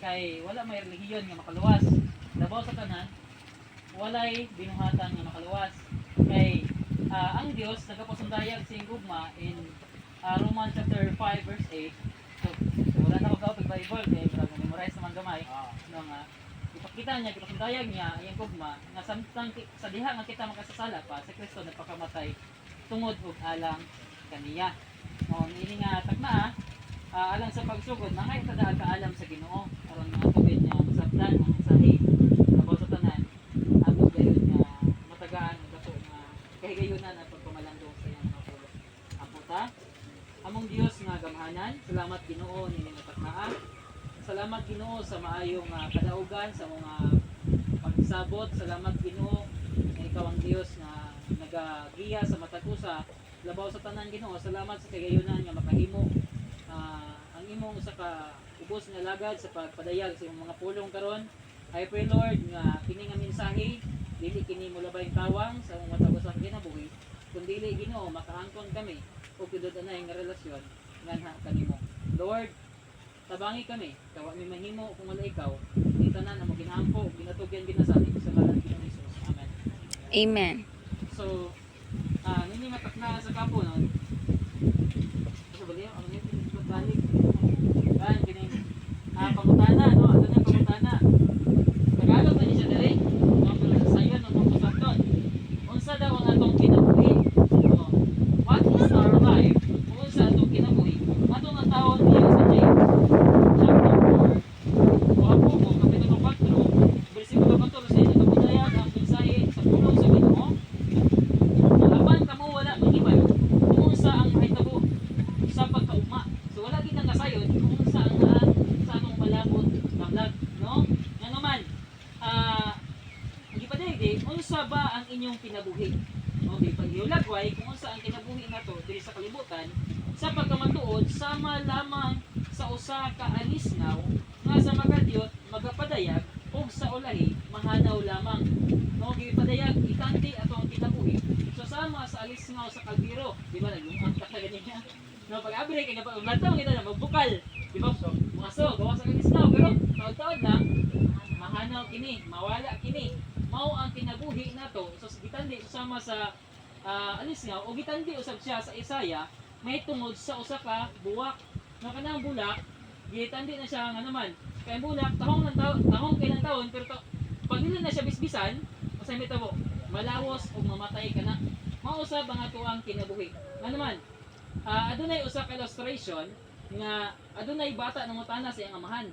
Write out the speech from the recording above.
kay wala may relihiyon nga makaluwas. Labaw sa tanan, walay binuhatan nga makaluwas. Kay ang Dios nagapasundayag sa gugma in Romans chapter 5 verse 8. So wala na ko pag Bible kay memorize naman gamay. No nga ipakita niya, ipakindayag niya ang gugma nga samtang sa diha nga kita makasasala pa sa Kristo nagpakamatay tungod og alang kaniya. O ini nga takna alang sa pagsugod nangay kada kaalam sa Ginoo aron nga tubig niya sabdan ang sahi labaw sa tanan ato gayon nga matagaan ang dato nga kahigayunan at pagpamalandong sa iyang mga pulo. Aputa among Dios nga gamhanan, salamat Ginoo nini nga taknaa. Salamat Ginoo sa maayong kadaugan sa mga pagsabot. Salamat Ginoo nga ikaw ang Dios nga nagagiya sa matag usa labaw sa tanan Ginoo. Salamat sa kagayunan nga makahimo ang imong usa ka ubos nga lagad sa pagpadayag sa imong mga pulong karon. I pray Lord nga kini nga mensahe dili kini molabay tawang sa imong matag usa nga kinabuhi, kundi dili Ginoo makaangkon kami og tinud-anay nga relasyon nganha kanimo. Lord, tabangi kami, kawa mi mahimo kung wala ikaw. Ni tanan amo ginaampo ug ginatugyan ginasali sa ngalan ni Jesus. Amen. Amen. So, nini matakna sa kapo no. Sa baliw, ang nito balik. Kan kini pangutana no, ano na pangutana. Tagalog ba ni siya diri? No, pero sa sayon no pangutaton. Unsa daw ang atong kinabuhi? No. What is our life? Unsa atong kinabuhi? Atong ang tawon niya sa James chapter 4 kapitulo 4 bersikulo 14 sa nagabudayag ang mensahe sa pulong sa Ginoo. Apan kamo wala mahibay kung unsa ang mahitabo sa pagkaugma. So wala gid nang kasayon kung unsa ang sa atong palabot kamlag, no? Nga naman gipadayag unsa ba ang inyong kinabuhi? No, di paghilagway kung unsa ang kinabuhi nato diri sa kalibutan sa pagkamatuod sama lamang sa usa ka alisnaw nga sa magadyot magapadayag ug sa ulahi mahanaw lamang. No, gipadayag ikanti ato ang kinabuhi. So sama sa alisnaw sa kalbiro, di ba naglumang ka ganyan. No, pag abre kay kapag umlataw kita na magbukal, di ba? Mga so, gawa sa alisnaw pero taod-taod na mahanaw kini, mawala kini. Mao ang kinabuhi nato. So gitandi sama sa alisnaw o gitandi usab siya sa Isaya may tungod sa usa ka buwak. No, kanang bulak gitandi na siya nga naman kay bulak tahong kay ng taon pero pag nila na siya bisbisan usa may tabo malawos ug mamatay kana. Mao usab ang ato ang kinabuhi. Nga naman adunay usa ka illustration nga adunay bata nangutana sa iyang amahan.